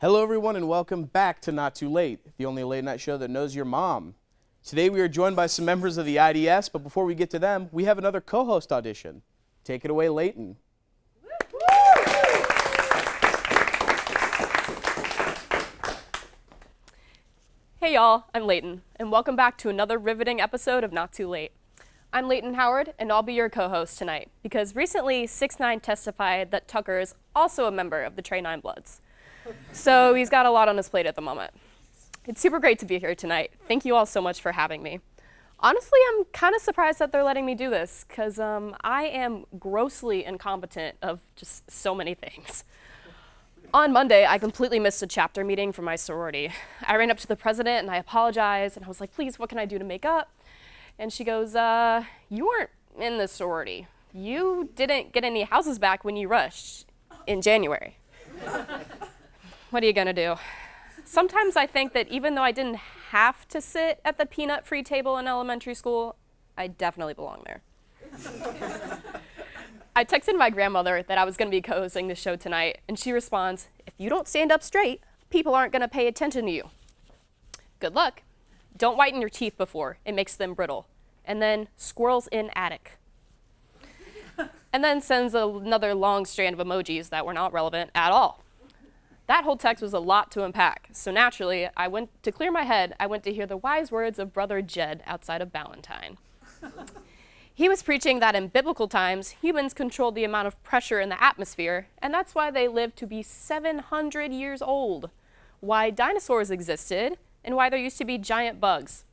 Hello everyone and welcome back to Not Too Late, the only late night show that knows your mom. Today we are joined by some members of the IDS, but before we get to them, we have another co-host audition. Take it away, Leighton. Hey y'all, I'm Leighton, and welcome back to another riveting episode of Not Too Late. I'm Leighton Howard, and I'll be your co-host tonight, because recently 6ix9ine testified that Tucker is also a member of the Trey 9 Bloods. So he's got a lot on his plate at the moment. It's super great to be here tonight. Thank you all so much for having me. Honestly, I'm kind of surprised that they're letting me do this, because I am grossly incompetent of just so many things. On Monday, I completely missed a chapter meeting for my sorority. I ran up to the president and I apologized, and I was like, please, what can I do to make up? And she goes, you weren't in the sorority. You didn't get any houses back when you rushed in January. What are you gonna do? Sometimes I think that even though I didn't have to sit at the peanut-free table in elementary school, I definitely belong there. I texted my grandmother that I was gonna be co-hosting the show tonight, and she responds, if you don't stand up straight, people aren't gonna pay attention to you. Good luck. Don't whiten your teeth before, it makes them brittle. And then squirrels in attic. And then sends another long strand of emojis that were not relevant at all. That whole text was a lot to unpack, so naturally, to clear my head, I went to hear the wise words of Brother Jed outside of Ballantyne. He was preaching that in biblical times, humans controlled the amount of pressure in the atmosphere, and that's why they lived to be 700 years old, why dinosaurs existed, and why there used to be giant bugs.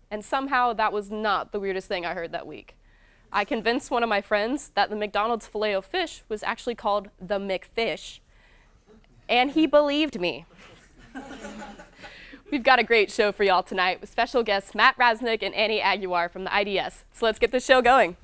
And somehow that was not the weirdest thing I heard that week. I convinced one of my friends that the McDonald's Filet-O-Fish was actually called the McFish, and he believed me. We've got a great show for y'all tonight with special guests Matt Rasnick and Annie Aguiar from the IDS. So let's get this show going.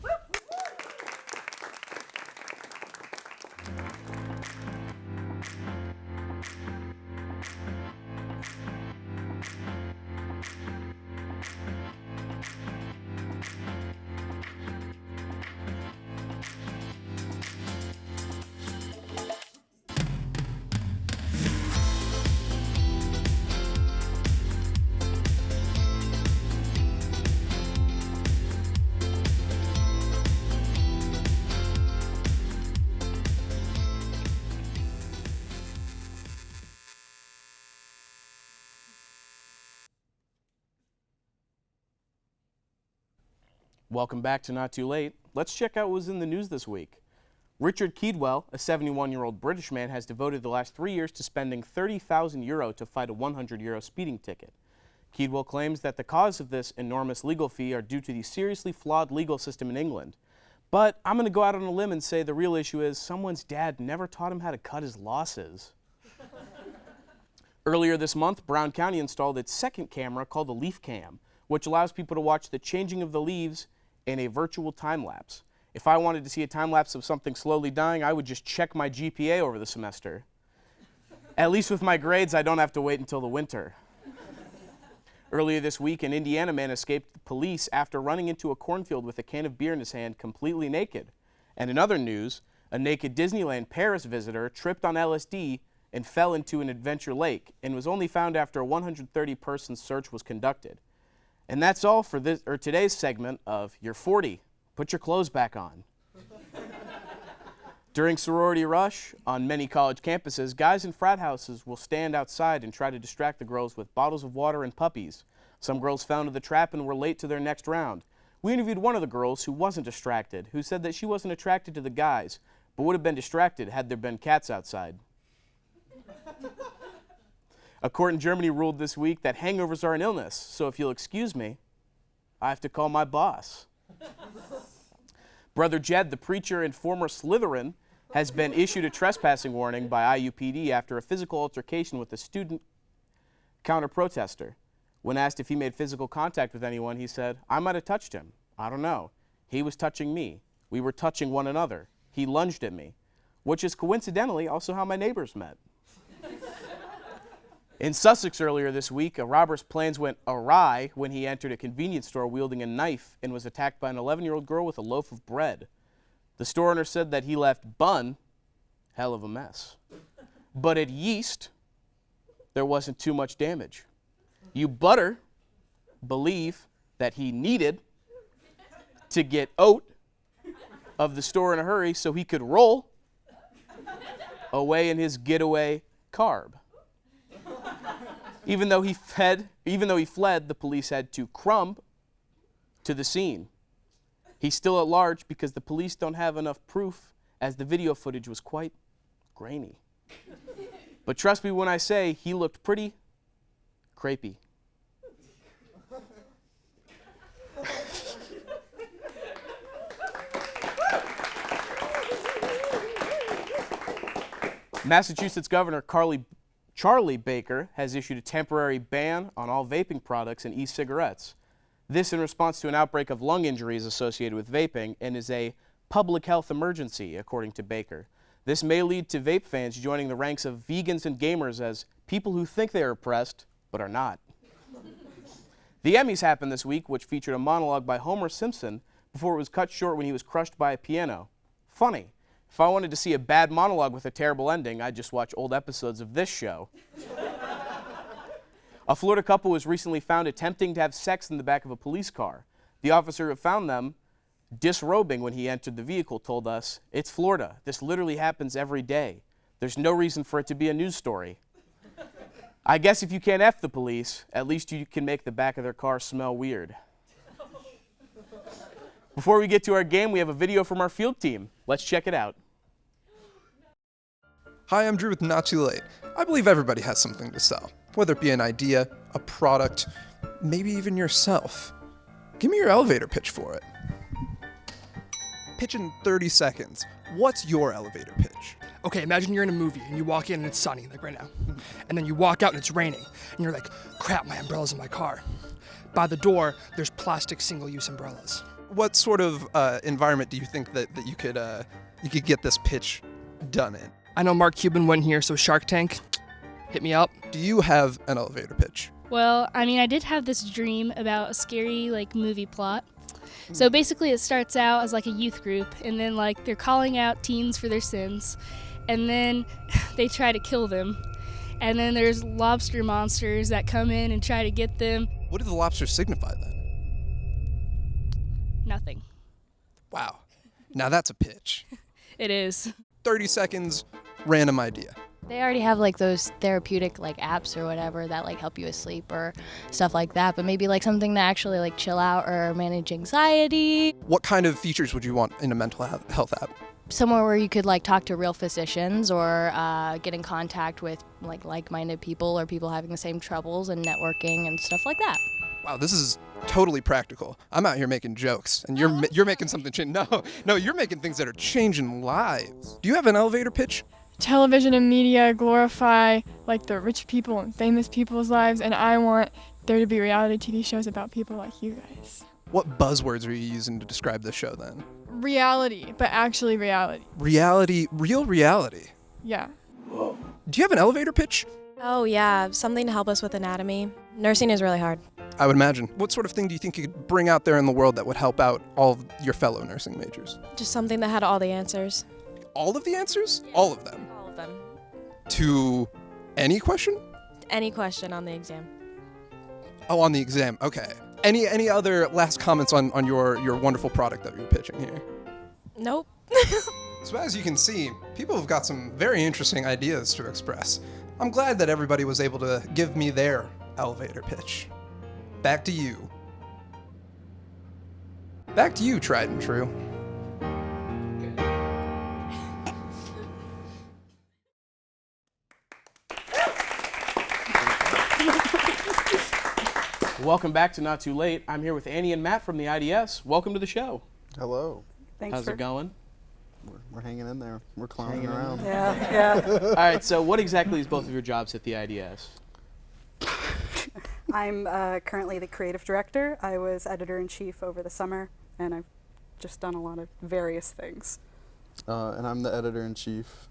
Welcome back to Not Too Late. Let's check out what was in the news this week. Richard Keedwell, a 71-year-old British man, has devoted the last 3 years to spending €30,000 to fight a €100 speeding ticket. Keedwell claims that the cause of this enormous legal fee are due to the seriously flawed legal system in England. But I'm going to go out on a limb and say the real issue is someone's dad never taught him how to cut his losses. Earlier this month, Brown County installed its second camera called the Leaf Cam, which allows people to watch the changing of the leaves in a virtual time lapse. If I wanted to see a time lapse of something slowly dying, I would just check my GPA over the semester. At least with my grades, I don't have to wait until the winter. Earlier this week, an Indiana man escaped the police after running into a cornfield with a can of beer in his hand, completely naked. And in other news, a naked Disneyland Paris visitor tripped on LSD and fell into an adventure lake and was only found after a 130-person search was conducted. And that's all for today's segment of You're 40. Put your clothes back on. During Sorority Rush, on many college campuses, guys in frat houses will stand outside and try to distract the girls with bottles of water and puppies. Some girls fell into the trap and were late to their next round. We interviewed one of the girls who wasn't distracted, who said that she wasn't attracted to the guys, but would have been distracted had there been cats outside. A court in Germany ruled this week that hangovers are an illness, so if you'll excuse me, I have to call my boss. Brother Jed, the preacher and former Slytherin, has been issued a trespassing warning by IUPD after a physical altercation with a student counter-protester. When asked if he made physical contact with anyone, he said, I might have touched him. I don't know. He was touching me. We were touching one another. He lunged at me, which is coincidentally also how my neighbors met. In Sussex earlier this week, a robber's plans went awry when he entered a convenience store wielding a knife and was attacked by an 11-year-old girl with a loaf of bread. The store owner said that he left bun, hell of a mess, but at yeast, there wasn't too much damage. You better believe that he needed to get out of the store in a hurry so he could roll away in his getaway carb. Even though he fled, the police had to crumb to the scene. He's still at large because the police don't have enough proof, as the video footage was quite grainy. But trust me when I say he looked pretty crepey. Massachusetts Governor Charlie Baker has issued a temporary ban on all vaping products and e-cigarettes. This in response to an outbreak of lung injuries associated with vaping and is a public health emergency, according to Baker. This may lead to vape fans joining the ranks of vegans and gamers as people who think they are oppressed but are not. The Emmys happened this week, which featured a monologue by Homer Simpson before it was cut short when he was crushed by a piano. Funny. If I wanted to see a bad monologue with a terrible ending, I'd just watch old episodes of this show. A Florida couple was recently found attempting to have sex in the back of a police car. The officer who found them disrobing when he entered the vehicle told us, "It's Florida. This literally happens every day. There's no reason for it to be a news story." I guess if you can't F the police, at least you can make the back of their car smell weird. Before we get to our game, we have a video from our field team. Let's check it out. Hi, I'm Drew with Not Too Late. I believe everybody has something to sell, whether it be an idea, a product, maybe even yourself. Give me your elevator pitch for it. Pitch in 30 seconds. What's your elevator pitch? Okay, imagine you're in a movie and you walk in and it's sunny, like right now. And then you walk out and it's raining. And you're like, crap, my umbrella's in my car. By the door, there's plastic single-use umbrellas. What sort of environment do you think that you could get this pitch done in? I know Mark Cuban went here, so Shark Tank, hit me up. Do you have an elevator pitch? Well, I mean, I did have this dream about a scary, movie plot. So basically it starts out as, a youth group, and then, they're calling out teens for their sins, and then they try to kill them. And then there's lobster monsters that come in and try to get them. What do the lobsters signify then? Nothing. Wow. Now that's a pitch. It is. 30 seconds, random idea. They already have those therapeutic apps or whatever that help you asleep or stuff like that, but maybe something to actually chill out or manage anxiety. What kind of features would you want in a mental health app? Somewhere where you could talk to real physicians or get in contact with like-minded people or people having the same troubles and networking and stuff like that. Wow, this is totally practical. I'm out here making jokes, and you're making something change. No, you're making things that are changing lives. Do you have an elevator pitch? Television and media glorify the rich people and famous people's lives, and I want there to be reality TV shows about people like you guys. What buzzwords are you using to describe this show then? Reality, but actually reality. Reality, real reality. Yeah. Do you have an elevator pitch? Oh yeah, something to help us with anatomy. Nursing is really hard. I would imagine. What sort of thing do you think you could bring out there in the world that would help out all of your fellow nursing majors? Just something that had all the answers. All of the answers? All of them? All of them. To any question? Any question on the exam. Oh, on the exam. Okay. Any other last comments on your wonderful product that you're pitching here? Nope. So as you can see, people have got some very interesting ideas to express. I'm glad that everybody was able to give me their elevator pitch. Back to you. Back to you, Tried and True. Welcome back to Not Too Late. I'm here with Annie and Matt from the IDS. Welcome to the show. Hello. How's it going? We're hanging in there. We're clowning around. Yeah. All right, so what exactly is both of your jobs at the IDS? I'm currently the creative director. I was editor-in-chief over the summer, and I've just done a lot of various things. And I'm the editor-in-chief,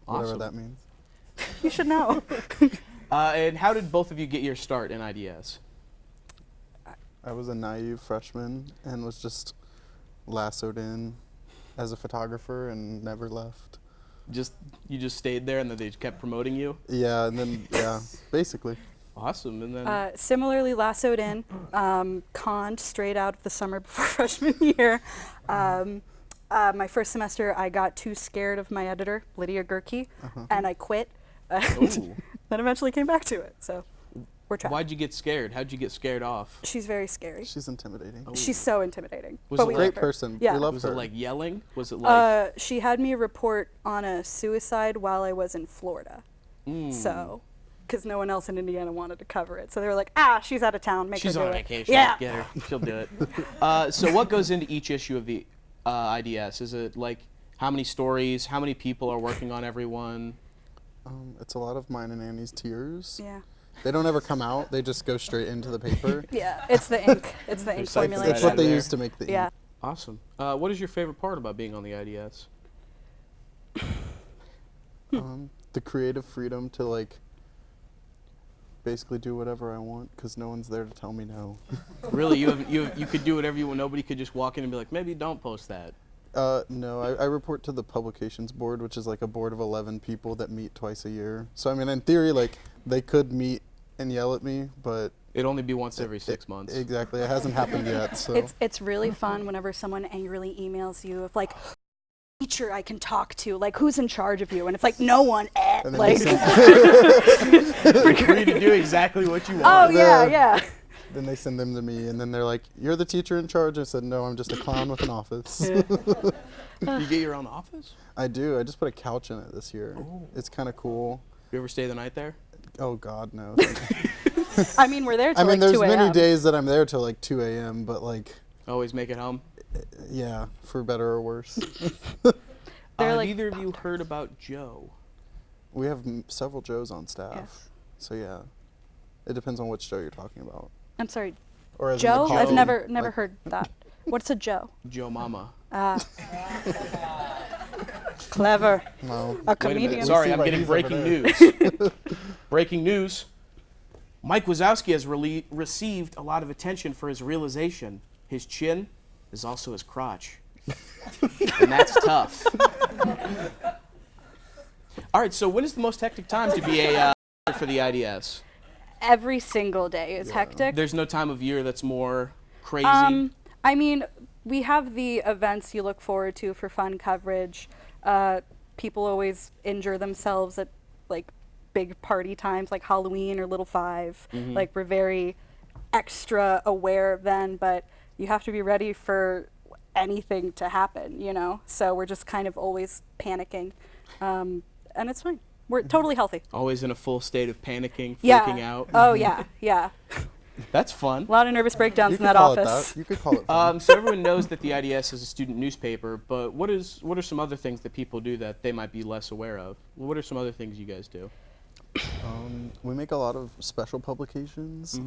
whatever Awesome. that means. You should know. And how did both of you get your start in IDS? I was a naive freshman and was just lassoed in as a photographer and never left. You just stayed there and then they just kept promoting you? Yeah, and then, yeah, basically. Awesome. And then Similarly lassoed in, conned straight out of the summer before freshman year. My first semester, I got too scared of my editor, Lydia Gerke, and I quit. And then eventually came back to it. So we're trying. why'd you get scared? How'd you get scared off? She's very scary. She's intimidating. She's so intimidating. Was but it we like- like Great her. person. Yeah. We love Was her. it like yelling? Was it like She had me report on a suicide while I was in Florida. So, because no one else in Indiana wanted to cover it. So they were like, she's out of town, make she's her do on it. vacation? Yeah. Get her. She'll do it. So what goes into each issue of the IDS? Is it like how many stories? How many people are working on every one? It's a lot of mine and Annie's tears. Yeah. They don't ever come out. They just go straight into the paper. Yeah, it's the ink. It's the ink There's like- formulation. It's what they there. use to make the ink. Yeah. Awesome. What is your favorite part about being on the IDS? The creative freedom to like basically do whatever I want because no one's there to tell me no. Really, you could do whatever you want. Nobody could just walk in and be like, maybe don't post that. No, I report to the publications board, which is like a board of 11 people that meet twice a year. So I mean, in theory, like they could meet and yell at me, but It'd only be once every 6 months. exactly, it hasn't happened yet. So It's really fun whenever someone angrily emails you of like, teacher I can talk to, like who's in charge of you, and it's like no one. And then Like, Free to do exactly what you want. oh yeah. then they send them to me, and then they're like, "You're the teacher in charge." I said, "No, I'm just a clown with an office." You get your own office? I do. I just put a couch in it this year. It's kind of cool. You ever stay the night there? Oh God, no. I mean, we're there till I mean, like there's 2 a.m. many days that I'm there till like 2 a.m., but like, Always make it home? yeah, for better or worse. They're Have like either of you heard about Joe? We have several Joes on staff. Yes. So yeah, it depends on which Joe you're talking about. I'm sorry, Or as in the Joe? I've Joe, never like- heard that. What's a Joe? Joe Mama. Clever. No. A Wait a comedian. minute. Sorry, see I'm why getting he's over breaking there. news. Breaking news. Mike Wazowski has received a lot of attention for his realization. His chin is also his crotch. And that's tough. All right, so when is the most hectic time to be a for the IDS? Every single day is hectic. There's no time of year that's more crazy. I mean, we have the events you look forward to for fun coverage. People always injure themselves at like big party times like Halloween or Little Five. Like we're very extra aware then, but you have to be ready for anything to happen, you know? So we're just kind of always panicking. And it's fine. We're totally healthy. Always in a full state of panicking, Yeah. freaking out. Oh yeah, yeah. That's fun. A lot of nervous breakdowns You in could that call office. it that. You could call it fun. So everyone knows that the IDS is a student newspaper, but what are some other things that people do that they might be less aware of? What are some other things you guys do? We make a lot of special publications.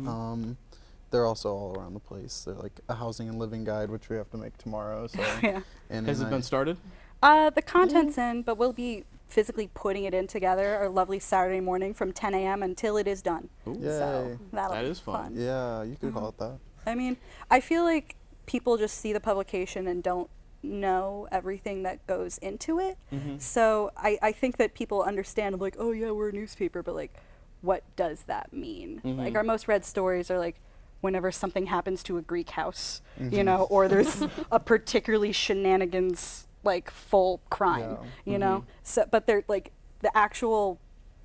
They're also all around the place. They're like a housing and living guide, which we have to make tomorrow. So Yeah. and Has it been started? The content's in, but we'll be physically putting it in together our lovely Saturday morning from 10 a.m. until it is done. Ooh. So Yay. that'll That be is fun. Yeah, you could call it that. I mean, I feel like people just see the publication and don't know everything that goes into it. So I think that people understand, like, oh yeah, we're a newspaper, but like, what does that mean? Like our most read stories are like, whenever something happens to a Greek house, you know, or there's a particularly shenanigans, like full crime, you know? So, but they're like, the actual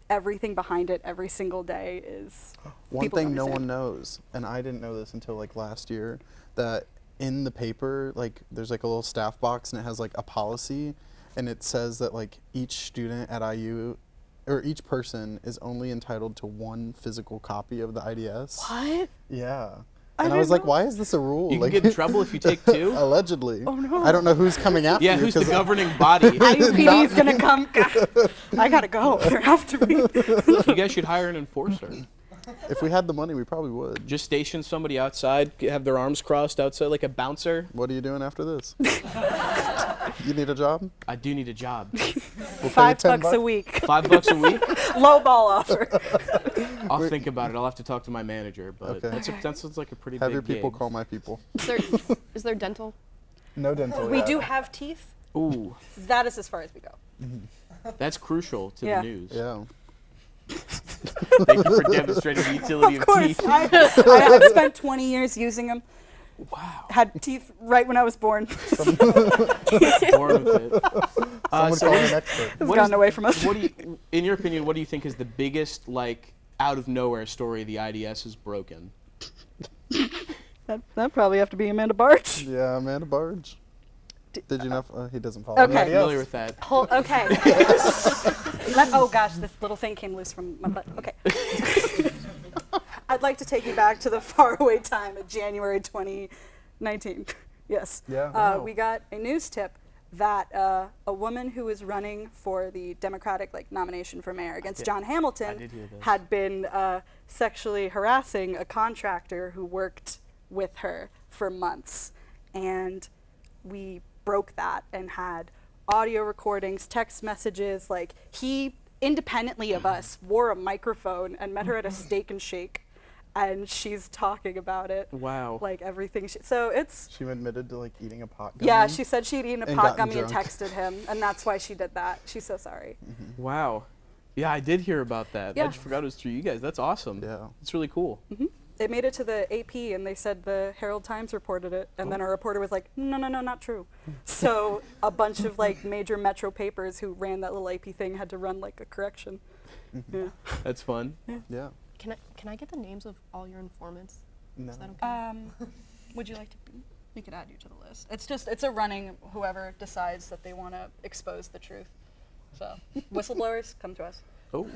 everything behind it every single day is One people thing no understand. one knows, and I didn't know this until like last year, that in the paper, like there's like a little staff box and it has like a policy, and it says that like each student at IU, or each person is only entitled to one physical copy of the IDS. What? Yeah. I And I was didn't like, know. why is this a rule? You can like, get in trouble if you take two. Allegedly. Oh, no. I don't know who's coming after Yeah, you. who's the 'cause governing body? IUPD is gonna come. I gotta go. There have to be. You guys should hire an enforcer. If we had the money, we probably would. Just station somebody outside, have their arms crossed outside like a bouncer. What are you doing after this? You need a job? I do need a job. We'll pay you $5 $10 a week. $5 a week? Low ball offer. I'll think about it. I'll have to talk to my manager, but Okay. that sounds like a pretty Have big your people gig. call my people. Is there dental? No dental. We yet. do have teeth. Ooh. That is as far as we go. That's crucial to Yeah. the news. Yeah. Thank you for demonstrating the utility of, Of course, teeth. I have spent 20 years using them. Wow. Had teeth right when I was born. Born with it. Someone So call what an is- expert. It's what gotten is- away from us. What do you, in your opinion, what do you think is the biggest, like, out of nowhere story the IDS has broken? That'd probably have to be Amanda Barch. Yeah, Amanda Barge. Did you know? He doesn't follow. Okay. I'm not IDS. familiar with that. Okay. Oh gosh, this little thing came loose from my butt. Okay. I'd like to take you back to the faraway time of January 2019. Yes. Yeah. Wow. We got a news tip that a woman who was running for the Democratic nomination for mayor against John Hamilton did hear this. had been sexually harassing a contractor who worked with her for months, and we broke that and had audio recordings, text messages. Like, he independently of us wore a microphone and met her at a Steak and Shake, and she's talking about it. Wow. Like everything. So it's She admitted to eating a pot gummy. yeah. She said she'd eaten a And pot gotten gummy and drunk. texted him, and that's why she did that. She's so sorry. Wow. Yeah, I did hear about that. I Yeah. just forgot it was through you guys. That's awesome. Yeah. It's really cool. It made it to the AP, and they said the Herald Times reported it, and then a reporter was like, no, not true. So a bunch of major metro papers who ran that little AP thing had to run a correction. Yeah. That's fun. Yeah. Can I get the names of all your informants? No. Is that okay? Would you like to? We could add you to the list. It's a running. Whoever decides that they want to expose the truth. So whistleblowers, come to us. Oh.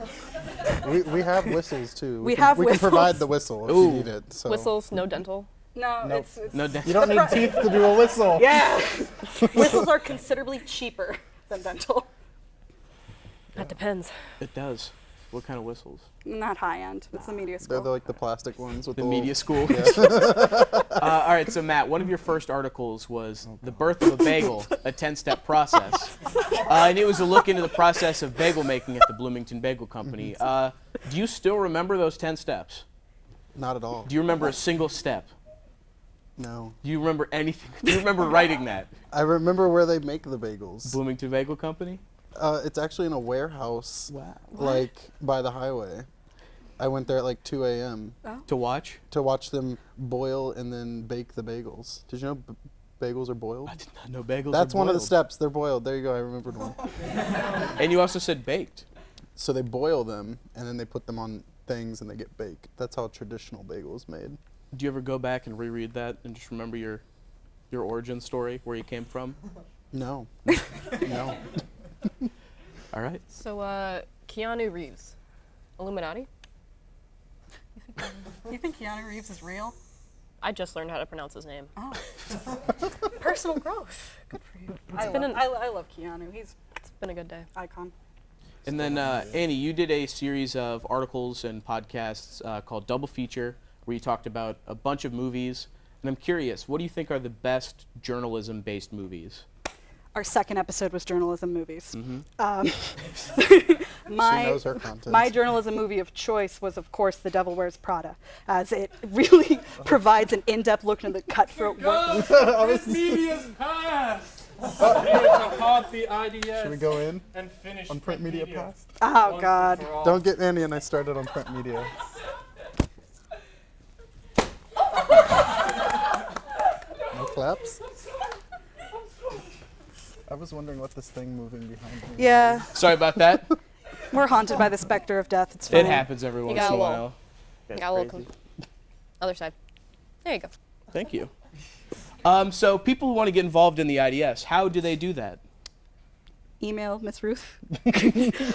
We have whistles too. We have We can provide whistles. the whistle if Ooh. you need it. So. Whistles, no dental. No, Nope. it's No, You don't need teeth to do a whistle. yeah. Whistles are considerably cheaper than dental. That depends. it does. What kind of whistles? Not high end. It's the media school. They're like the plastic ones with The the media little- school. All right, so Matt, one of your first articles was The Birth of a Bagel, a 10-step process. And it was a look into the process of bagel making at the Bloomington Bagel Company. Do you still remember those 10 steps? Not at all. Do you remember a single step? No. Do you remember anything? Do you remember writing that? I remember where they make the bagels. Bloomington Bagel Company? It's actually in a warehouse, Wow. like by the highway. I went there at 2 a.m. To watch? to watch them boil and then bake the bagels. Did you know bagels are boiled? I did not know bagels That's were one of the boiled. steps. They're boiled. There you go. I remembered one. And you also said baked. So they boil them and then they put them on things and they get baked. That's how traditional bagel is made. Do you ever go back and reread that and just remember your origin story, where you came from? No. No. All right. So, Keanu Reeves, Illuminati? You think Keanu Reeves is real? I just learned how to pronounce his name. Oh. Personal growth. Good for you. I love Keanu. He's It's been a good day. icon. And then, Annie, you did a series of articles and podcasts called Double Feature, where you talked about a bunch of movies. And I'm curious, what do you think are the best journalism-based movies? Our second episode was journalism movies. She My knows her content. my journalism movie of choice was, of course, The Devil Wears Prada, as it really provides an in-depth look into the cutthroat work. This media's past. Here to haunt the IDS Should we go in and finish on print media past? Oh, once God. and for all. Don't get Annie and I started on print media. No claps? I was wondering what this thing moving behind me. Yeah, Sorry about that. we're haunted by the specter of death. It's fine. It happens every once got in a a little- while. That's Got a little crazy. Other side. There you go. Thank you. So people who want to get involved in the IDS, how do they do that? Email Miss Ruth. Do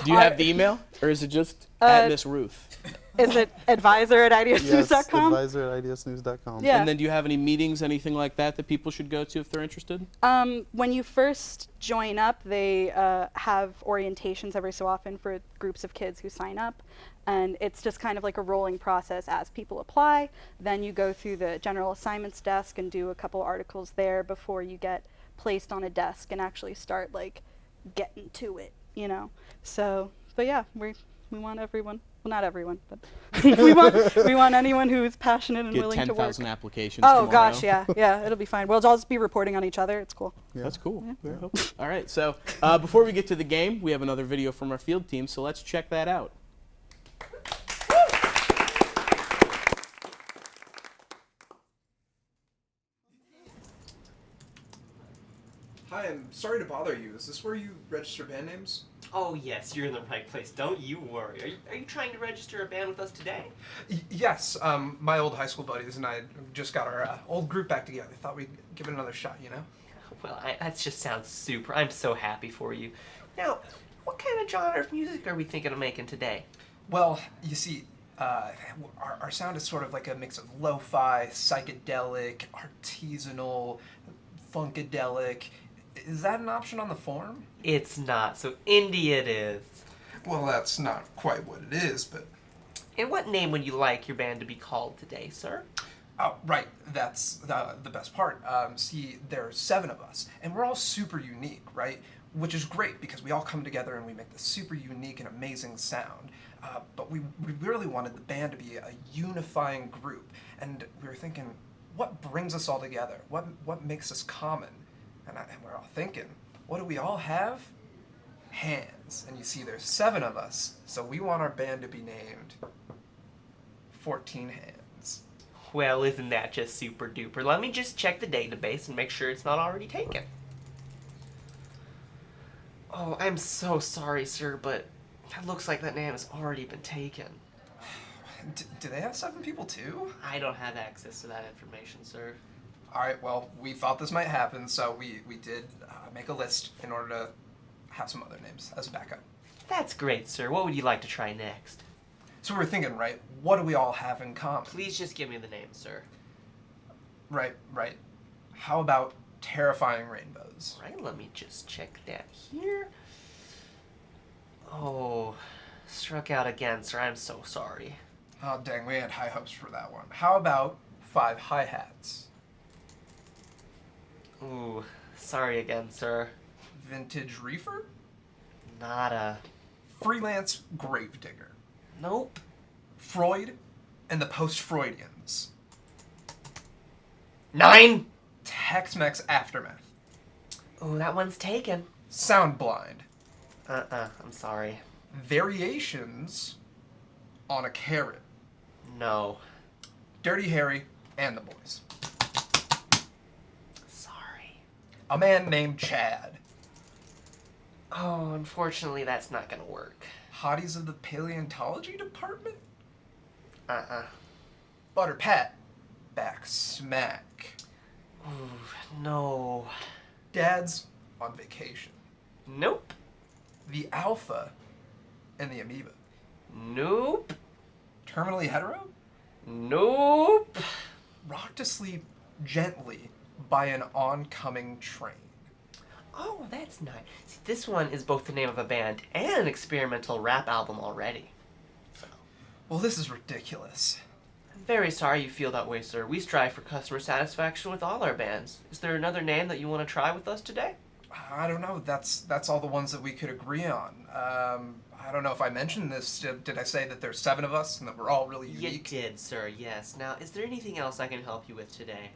you have the email, or is it just at Miss Ruth? Is it advisor at Yes, IDSnews.com? advisor at idsnews.com. Yeah. And then do you have any meetings, anything like that people should go to if they're interested? When you first join up, they have orientations every so often for groups of kids who sign up. And it's just kind of like a rolling process as people apply. Then you go through the general assignments desk and do a couple articles there before you get placed on a desk and actually start getting to it, So, but yeah, we want everyone. Well, not everyone, but we want anyone who's passionate and Get willing to work. 10,000 applications Oh tomorrow. gosh, yeah, it'll be fine. We'll just be reporting on each other. It's cool. Yeah. That's cool. Yeah. All right, so before we get to the game, we have another video from our field team, so let's check that out. Hi, I'm sorry to bother you. Is this where you register band names? Oh yes, you're in the right place. Don't you worry. Are you trying to register a band with us today? Yes, my old high school buddies and I just got our old group back together. Thought we'd give it another shot, you know? Well, that just sounds super. I'm so happy for you. Now, what kind of genre of music are we thinking of making today? Well, you see, our sound is sort of like a mix of lo-fi, psychedelic, artisanal, funkadelic. Is that an option on the form? It's not, so indie it is. Well, that's not quite what it is, but... And what name would you like your band to be called today, sir? Oh, right. That's the best part. See, there's 7 of us, and we're all super unique, right? Which is great, because we all come together and we make this super unique and amazing sound. But we really wanted the band to be a unifying group, and we were thinking, what brings us all together? What makes us common? And we're all thinking, what do we all have? Hands. And you see, there's 7 of us, so we want our band to be named 14 Hands. Well, isn't that just super duper? Let me just check the database and make sure it's not already taken. Oh, I'm so sorry, sir, but it looks like that name has already been taken. Do they have 7 people too? I don't have access to that information, sir. Alright, well, we thought this might happen, so we did make a list in order to have some other names as a backup. That's great, sir. What would you like to try next? So we were thinking, right, what do we all have in common? Please just give me the name, sir. Right. How about Terrifying Rainbows? Right, let me just check that here. Oh, struck out again, sir. I'm so sorry. Oh, dang, we had high hopes for that one. How about 5 Hi-Hats? Ooh, sorry again, sir. Vintage Reefer? Nada. Freelance Gravedigger? Nope. Freud and the Post-Freudians? 9! Tex-Mex Aftermath? Ooh, that one's taken. Sound Blind? I'm sorry. Variations on a Carrot? No. Dirty Harry and the Boys? Sorry. A Man Named Chad? Oh, unfortunately, that's not gonna work. Hotties of the Paleontology Department? Butter Pat? Back Smack? Ooh, no. Dads on Vacation? Nope. The Alpha and the Amoeba? Nope. Terminally Hetero? Nope. Rock to Sleep Gently by an Oncoming Train? Oh, that's nice. See, this one is both the name of a band and an experimental rap album already. So. Well, this is ridiculous. I'm very sorry you feel that way, sir. We strive for customer satisfaction with all our bands. Is there another name that you want to try with us today? I don't know. That's all the ones that we could agree on. I don't know if I mentioned this. Did I say that there's 7 of us and that we're all really unique? You did, sir, yes. Now, is there anything else I can help you with today?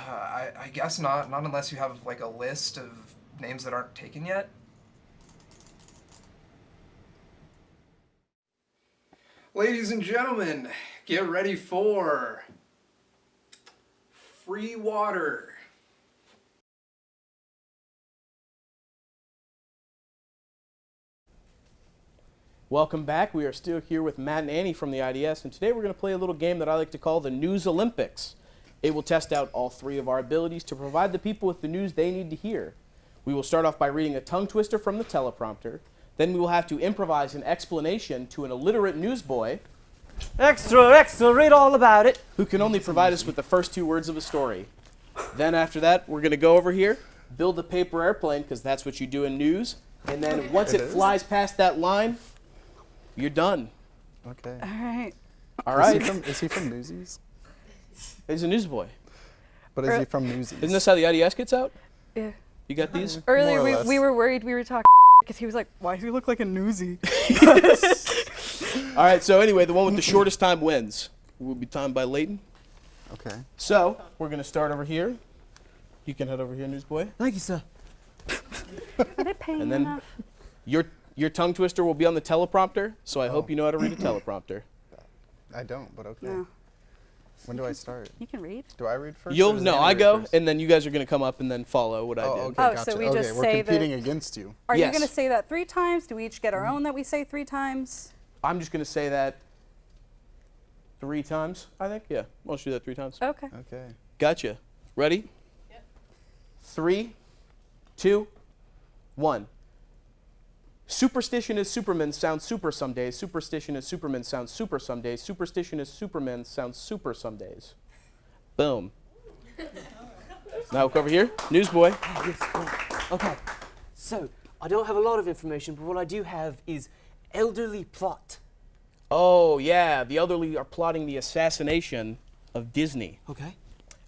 I guess not. Not unless you have, like, a list of names that aren't taken yet. Ladies and gentlemen, get ready for Free Water. Welcome back. We are still here with Matt and Annie from the IDS, and today we're going to play a little game that I like to call the News Olympics. It will test out all 3 of our abilities to provide the people with the news they need to hear. We will start off by reading a tongue twister from the teleprompter. Then we will have to improvise an explanation to an illiterate newsboy. Extra, read all about it. Who can only provide us with the first 2 words of a story. Then after that, we're going to go over here, build a paper airplane, because that's what you do in news. And then once it flies past that line, you're done. Okay. All right. Is he from Newsies? He's a newsboy. But is he from Newsies? Isn't this how the IDS gets out? Yeah. You got these? Earlier we were worried we were talking because he was like, why does he look like a newsie? All right, so anyway, the one with the shortest time wins. Will be timed by Leighton. Okay. So we're going to start over here. You can head over here, newsboy. Thank you, sir. Are they paying And then enough? your tongue twister will be on the teleprompter, so I hope you know how to read a teleprompter. I don't, but okay. No. When do I start? You can read. Do I read first? You'll or does no, Andy I read go, first? and then you guys are going to come up and then follow what I did. Okay, Oh, gotcha. so we okay, just we're say competing that- against you. Are you Yes. going to say that 3 times? Do we each get our own that we say 3 times? I'm just going to say that 3 times, I think. Yeah, I'll do that 3 times. Okay. Okay. Gotcha. Ready? Yep. 3, 2, 1. Superstition is Superman sounds super some days. Superstition is Superman sounds super some days. Superstition is Superman sounds super some days. Boom. Now look over here. Newsboy. Yes, okay. So, I don't have a lot of information, but what I do have is elderly plot. Oh, yeah. The elderly are plotting the assassination of Disney. Okay.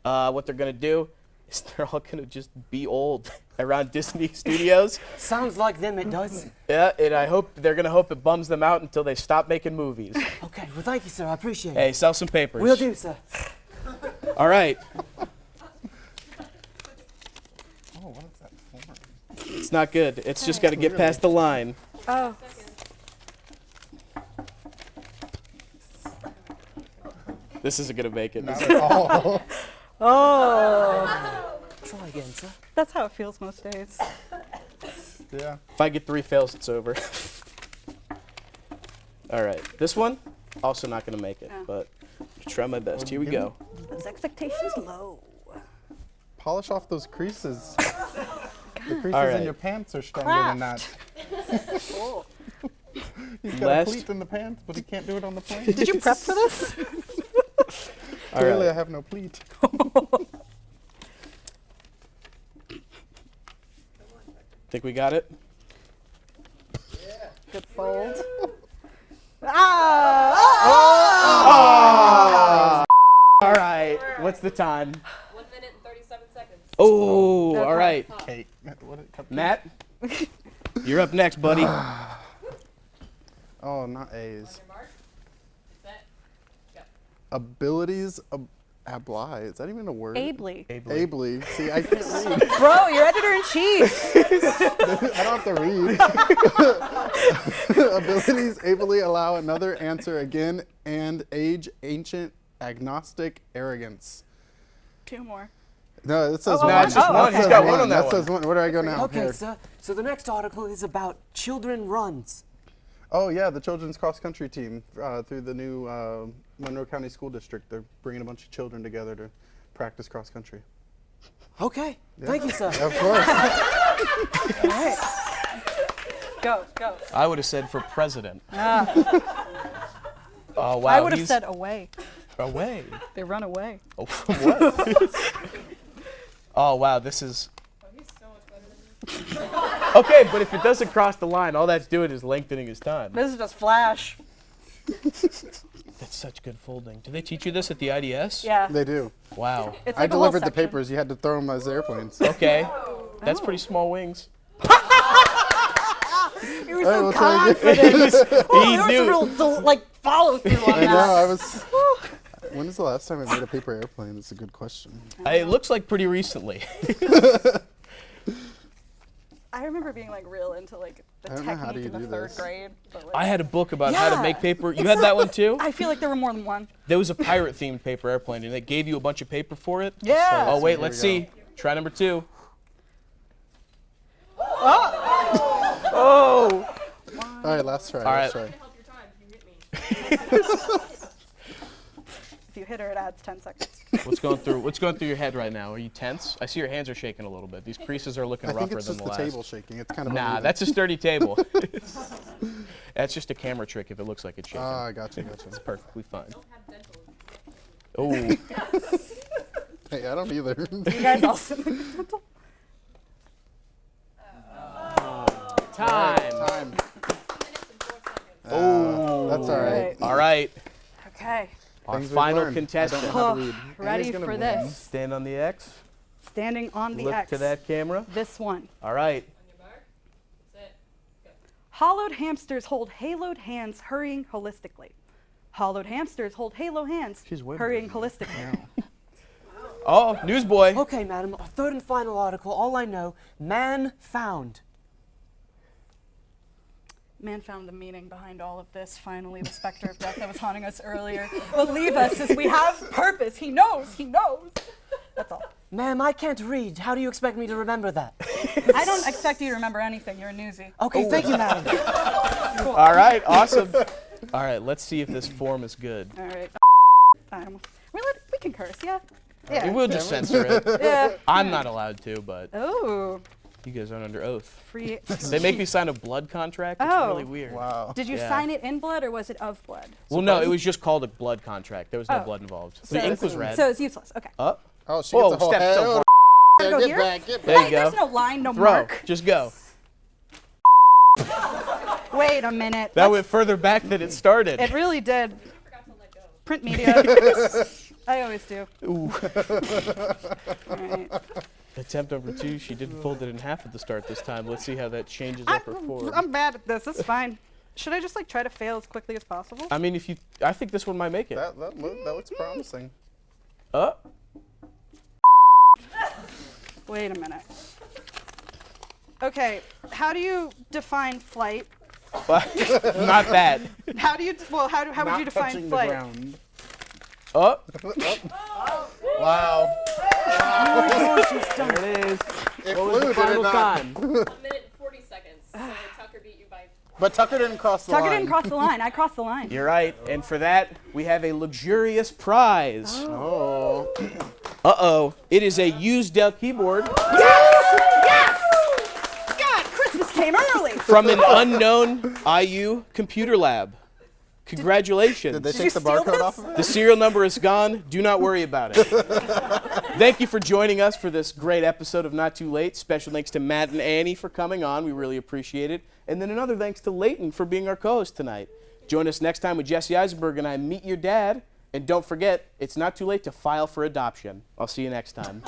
What they're going to do is they're all going to just be old around Disney Studios. Sounds like them, it does. Yeah, and they're going to hope it bums them out until they stop making movies. Okay, well, thank you, sir. I appreciate it. Hey, sell some papers. Will do, sir. All right. Oh, what is that for? It's not good. It's just got to get past the line. Oh. This isn't going to make it. Not at all. Oh. Try again, sir. That's how it feels most days. Yeah. If I get 3 fails, it's over. All right. This one, also not going to make it, but try my best. Here we go. Those expectations low. Polish off those creases. The creases All right. in your pants are stronger than that. He's got a pleat in the pants, but he can't do it on the plane. Did you prep for this? Clearly, I have no pleat. Think we got it? Good fold. All right. What's the time? 1 minute and 37 seconds. Oh, all right. Kate. Matt, you're up next, buddy. Oh, not A's. Mark, set, go. Abilities ably. Is that even a word? Ably. Ably. See, I can't read. Bro, you're editor-in-chief. I don't have to read. Abilities ably allow another answer again and age, ancient, agnostic, arrogance. 2 more. No, it says Oh, one. no, it's just one. He's got one on that That says one. Where do I go now? Okay, Here. sir. So the next article is about children runs. Oh, yeah, the children's cross-country team through the new Monroe County School District. They're bringing a bunch of children together to practice cross-country. Okay. Thank you, sir. Of course. All right. Go. I would have said for president. Ah. Oh, wow. I would have said away. Away. They run away. Oh, what? Oh, wow. This is. Okay, but if it doesn't cross the line, all that's doing is lengthening his time. This is just flash. That's such good folding. Do they teach you this at the IDS? Yeah. They do. Wow. It's I like a whole delivered the section. papers. You had to throw them as airplanes. Okay. That's pretty small wings. You were All right, so we'll try again. confident. He There was knew. a real follow through on I know. that. I was. When is the last time I made a paper airplane? That's a good question. It looks like pretty recently. I remember being like real into like the I don't know how technique do in you the do 3rd this. grade. But, like, I had a book about how to Yeah. make paper. You had that one too? I feel like there were more than one. There was a pirate-themed paper airplane, and it gave you a bunch of paper for it. Yeah. Oh, wait, Here let's we go. see. Try number 2. Oh. All right, last try. All Last right. try. Help your time. You hit me. If you hit her, it adds 10 seconds. What's going through your head right now? Are you tense? I see your hands are shaking a little bit. These creases are looking I think rougher it's than just the the last. table shaking. It's kind of Nah, uneven. that's a sturdy table. That's just a camera trick if it looks like it's shaking. Ah, gotcha. It's perfectly fine. Oh, Hey, I don't either. You guys also make dental? time. Time. Oh, that's all right. All right. Okay. Our Things we've final learned. I contestant. don't know how to read. Ready Andy's gonna for win. this. Stand on the X. Standing on the Look X. to that camera. This one. All right. On your mark, set, go. Hollowed hamsters hold haloed hands hurrying holistically. Hollowed hamsters hold halo hands hurrying holistically. Oh, newsboy. Okay, madam, a third and final article. All I know, man found. Man found the meaning behind all of this. Finally, the specter of death that was haunting us earlier will leave us as we have purpose. He knows. He knows. That's all. Ma'am, I can't read. How do you expect me to remember that? I don't expect you to remember anything. You're a newsie. Okay, thank you, madam. Cool. All right, awesome. All right, let's see if this form is good. All right. We can curse, yeah? Yeah. We'll just censor it. Yeah. I'm not allowed to, but Oh. you guys aren't under oath. Free. They make me sign a blood contract. It's really weird. Wow. Did you Yeah. sign it in blood or was it of blood? Well, no, it was just called a blood contract. There was no Oh. blood involved. So The ink was red. So it's useless. Okay. Up. Oh, she Whoa, gets a whole step head. so far. Gotta go Get here? back, get There back. you go. There's no line, no Throw. mark. Just go. Wait a minute. That went further back than it started. It really did. Print media. I always do. Ooh. All right. Attempt number 2, she didn't fold it in half at the start this time. Let's see how that changes up her forward. I'm bad at this. It's fine. Should I just like try to fail as quickly as possible? I mean, I think this one might make it. That looks promising. Up. Wait a minute. Okay, how do you define flight? Not that. How do you? How would you define flight? Up. Wow. There it is. It What was flew, the final did it not? time? 1 minute and 40 seconds. So Tucker beat you by. But Tucker didn't cross the Tucker line. didn't cross the line. I crossed the line. You're right. And for that, we have a luxurious prize. Oh. Uh-oh. It is a used Dell keyboard Yes! God, Christmas came early. from an unknown IU computer lab. Congratulations. Did they take the barcode off of it? The serial number is gone. Do not worry about it. Thank you for joining us for this great episode of Not Too Late. Special thanks to Matt and Annie for coming on. We really appreciate it. And then another thanks to Leighton for being our co-host tonight. Join us next time with Jesse Eisenberg and I Meet Your Dad. And don't forget, it's not too late to file for adoption. I'll see you next time.